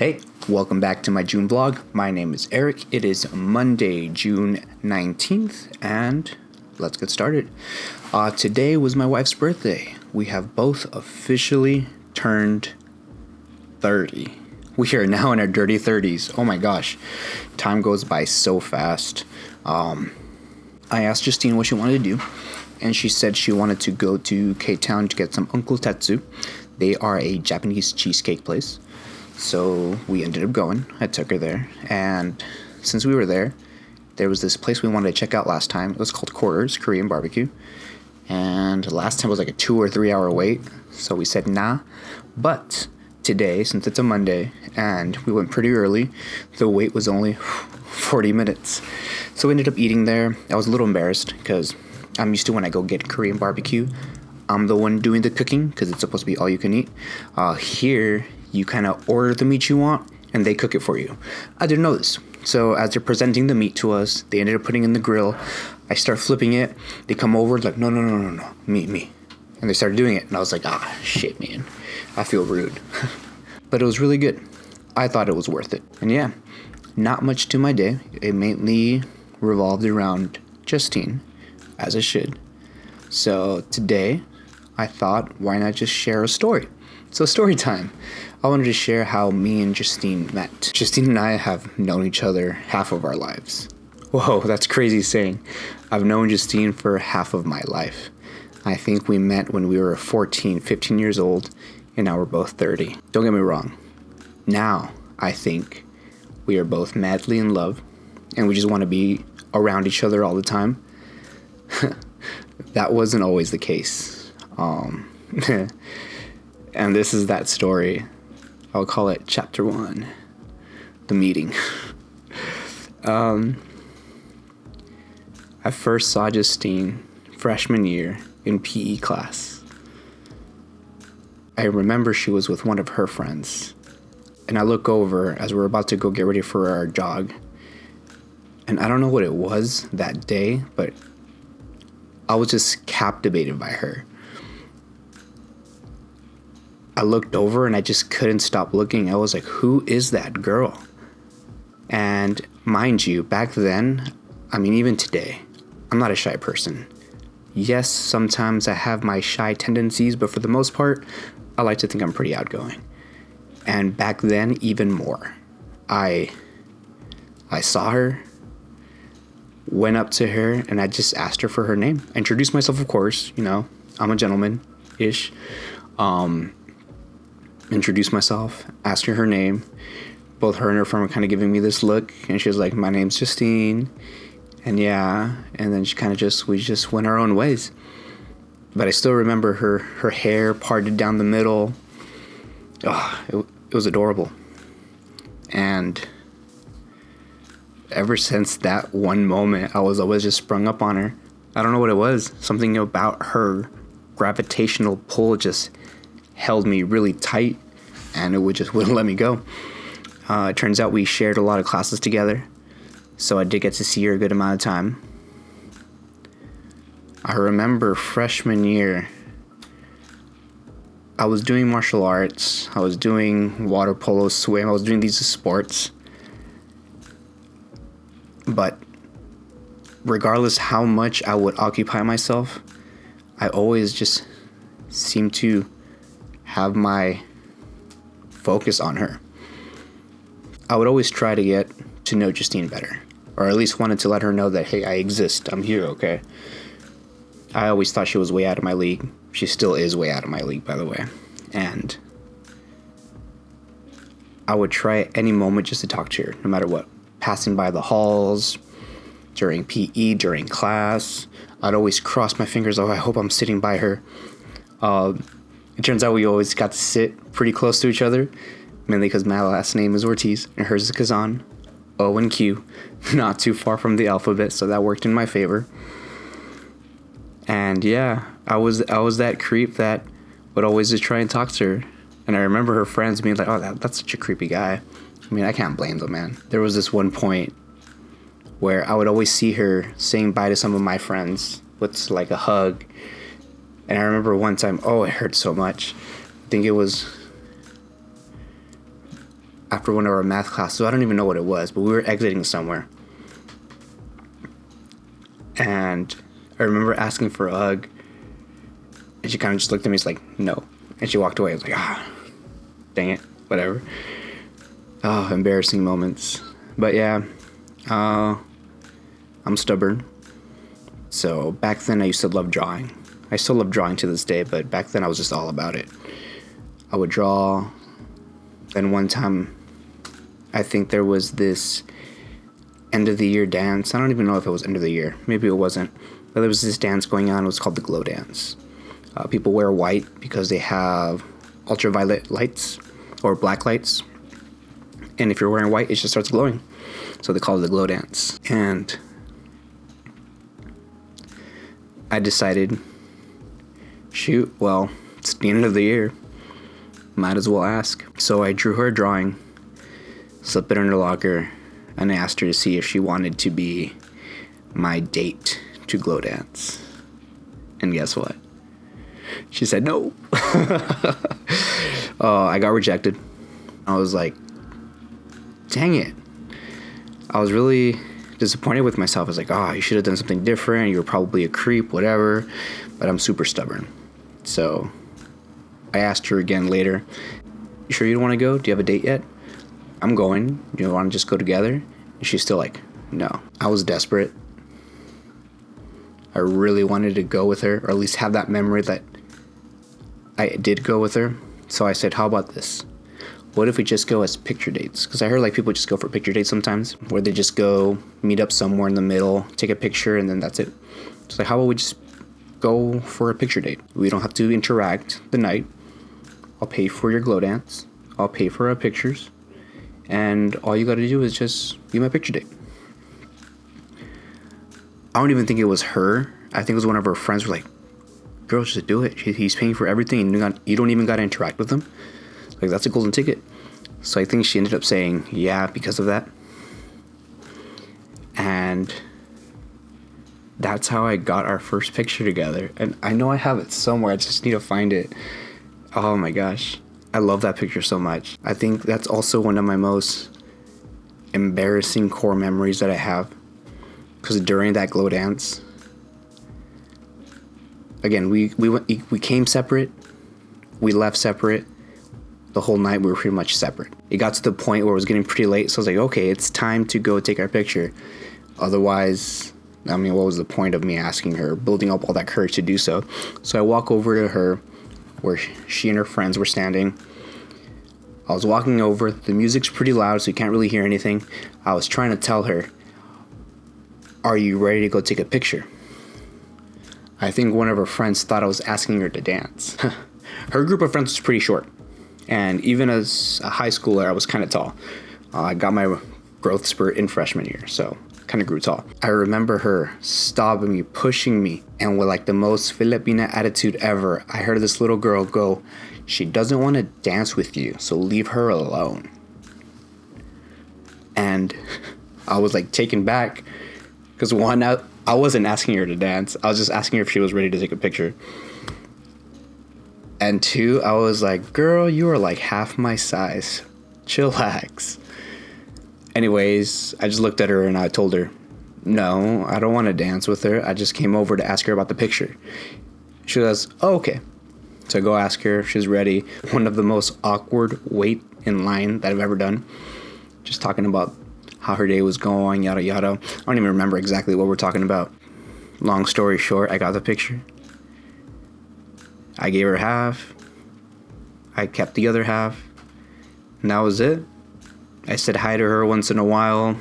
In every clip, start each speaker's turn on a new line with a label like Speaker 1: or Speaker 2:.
Speaker 1: Hey, welcome back to my June vlog. My name is Eric. It is Monday, June 19th, and let's get started. Today was my wife's birthday. We have both officially turned 30. We are now in our dirty 30s. Oh my gosh, time goes by so fast. I asked Justine what she wanted to do, and she said she wanted to go to K-Town to get some Uncle Tetsu. They are a Japanese cheesecake place. So we ended up going. I took her there, and since we were there was this place we wanted to check out last time. It was called Quarters Korean Barbecue, and last time was like a 2 or 3 hour wait, so we said nah. But today, since it's a Monday and we went pretty early, the wait was only 40 minutes. So we ended up eating there. I was a little embarrassed because I'm used to when I go get Korean barbecue, I'm the one doing the cooking because it's supposed to be all you can eat. Here, you kind of order the meat you want, and they cook it for you. I didn't know this. So as they're presenting the meat to us, they ended up putting it in the grill. I start flipping it. They come over like, no, me. And they started doing it, and I was like, shit, man. I feel rude. But it was really good. I thought it was worth it. And yeah, not much to my day. It mainly revolved around Justine, as it should. So today, I thought, why not just share a story? So story time. I wanted to share how me and Justine met. Justine and I have known each other half of our lives. Whoa, that's crazy saying. I've known Justine for half of my life. I think we met when we were 14, 15 years old, and now we're both 30. Don't get me wrong. Now, I think we are both madly in love, and we just want to be around each other all the time. That wasn't always the case. And this is that story. I'll call it chapter 1, the meeting. I first saw Justine freshman year in PE class. I remember she was with one of her friends, and I look over as we're about to go get ready for our jog, and I don't know what it was that day, but I was just captivated by her. I looked over and I just couldn't stop looking. I was like, who is that girl? And mind you, back then, even today, I'm not a shy person. Yes, sometimes I have my shy tendencies, but for the most part, I like to think I'm pretty outgoing. And back then, even more. I saw her, went up to her, and I just asked her for her name. I introduced myself, of course, I'm a gentleman-ish. Introduced myself, asked her name. Both her and her friend were kind of giving me this look, and she was like, my name's Justine. And yeah, and then we just went our own ways. But I still remember her hair parted down the middle. It was adorable. And ever since that one moment, I was always just sprung up on her. I don't know what it was. Something about her gravitational pull just held me really tight, and it wouldn't let me go. It turns out we shared a lot of classes together, so I did get to see her a good amount of time. I remember freshman year, I was doing martial arts, I was doing water polo, swim, I was doing these sports. But regardless how much I would occupy myself, I always just seemed to have my focus on her. I would always try to get to know Justine better, or at least wanted to let her know that, hey, I exist, I'm here, okay? I always thought she was way out of my league. She still is way out of my league, by the way. And I would try at any moment just to talk to her, no matter what. Passing by the halls, during PE, during class, I'd always cross my fingers, I hope I'm sitting by her. It turns out we always got to sit pretty close to each other, mainly because my last name is Ortiz and hers is Kazan. O and Q, not too far from the alphabet, so that worked in my favor. And yeah, I was that creep that would always just try and talk to her. And I remember her friends being like, that's such a creepy guy. I can't blame them, man. There was this one point where I would always see her saying bye to some of my friends with like a hug. And I remember one time, it hurt so much. I think it was after one of our math classes. So I don't even know what it was, but we were exiting somewhere. And I remember asking for a hug. And she kind of just looked at me, it's like, no. And she walked away. I was like, dang it, whatever. Oh, embarrassing moments. But yeah, I'm stubborn. So back then I used to love drawing. I still love drawing to this day, but back then I was just all about it. I would draw. Then one time, I think there was this end of the year dance. I don't even know if it was end of the year. Maybe it wasn't. But there was this dance going on. It was called the glow dance. People wear white because they have ultraviolet lights or black lights. And if you're wearing white, it just starts glowing. So they call it the glow dance. And I decided, shoot, well, it's the end of the year. Might as well ask. So I drew her a drawing, slipped it in her locker, and I asked her to see if she wanted to be my date to glow dance. And guess what? She said no. I got rejected. I was like, dang it. I was really disappointed with myself. I was like, you should have done something different. You were probably a creep, whatever. But I'm super stubborn. So I asked her again later, you sure you don't want to go? Do you have a date yet? I'm going. Do you want to just go together? And she's still like, no. I was desperate. I really wanted to go with her, or at least have that memory that I did go with her. So I said, how about this? What if we just go as picture dates? Because I heard like people just go for picture dates sometimes, where they just go meet up somewhere in the middle, take a picture, and then that's it. It's like, how about we just go for a picture date? We don't have to interact the night. I'll pay for your glow dance. I'll pay for our pictures. And all you got to do is just be my picture date. I don't even think it was her. I think it was one of her friends who were like, girl, just do it. He's paying for everything and you don't even got to interact with him. Like, that's a golden ticket. So I think she ended up saying yeah because of that. And that's how I got our first picture together. And I know I have it somewhere. I just need to find it. Oh my gosh. I love that picture so much. I think that's also one of my most embarrassing core memories that I have. Because during that glow dance, again, we came separate. We left separate. The whole night we were pretty much separate. It got to the point where it was getting pretty late, so I was like, okay, it's time to go take our picture. Otherwise, I mean, what was the point of me asking her, building up all that courage to do so? So I walk over to her, where she and her friends were standing. I was walking over. The music's pretty loud, so you can't really hear anything. I was trying to tell her, are you ready to go take a picture? I think one of her friends thought I was asking her to dance. Her group of friends was pretty short. And even as a high schooler, I was kind of tall. I got my growth spurt in freshman year, so kind of grew tall. I remember her stopping me, pushing me, and with like the most Filipina attitude ever, I heard this little girl go, she doesn't want to dance with you, so leave her alone. And I was like taken back, because one, I wasn't asking her to dance. I was just asking her if she was ready to take a picture. And two, I was like, girl, you are like half my size. Chillax. Anyways, I just looked at her and I told her, no, I don't want to dance with her. I just came over to ask her about the picture. She goes, oh, okay. So I go ask her if she's ready. One of the most awkward wait in line that I've ever done. Just talking about how her day was going, yada, yada. I don't even remember exactly what we're talking about. Long story short, I got the picture. I gave her half. I kept the other half. And that was it. I said hi to her once in a while.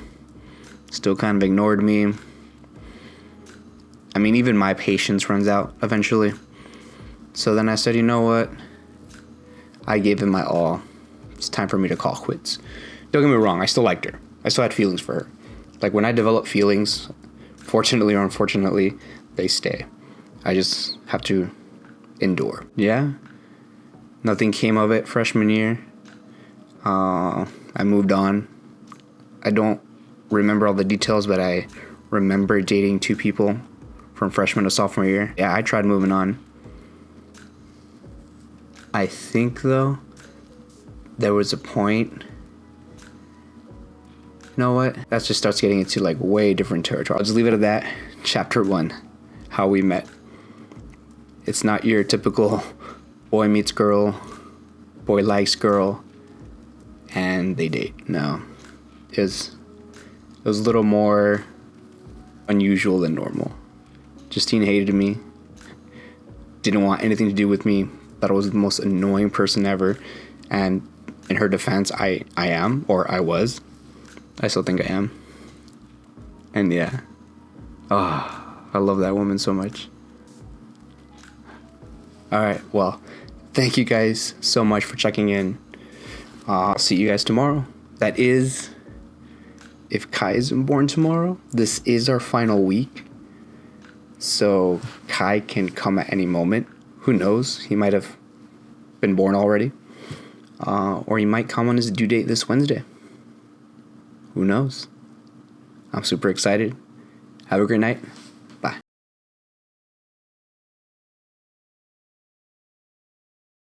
Speaker 1: Still kind of ignored me. I mean, even my patience runs out eventually. So then I said, you know what? I gave it my all. It's time for me to call quits. Don't get me wrong, I still liked her. I still had feelings for her. Like, when I develop feelings, fortunately or unfortunately, they stay. I just have to endure. Yeah. Nothing came of it freshman year. I moved on. I don't remember all the details, but I remember dating two people from freshman to sophomore year. Yeah, I tried moving on. I think, though, there was a point You know what? That just starts getting into like way different territory. I'll just leave it at that. Chapter 1, how we met. It's not your typical boy meets girl, boy likes girl, and they date. No. It was a little more unusual than normal. Justine hated me. Didn't want anything to do with me. Thought I was the most annoying person ever. And in her defense, I am, or I was. I still think I am. And yeah. I love that woman so much. Alright, well, thank you guys so much for checking in. I'll see you guys tomorrow. That is, if Kai isn't born tomorrow, this is our final week. So Kai can come at any moment. Who knows? He might have been born already. Or he might come on his due date this Wednesday. Who knows? I'm super excited. Have a great night.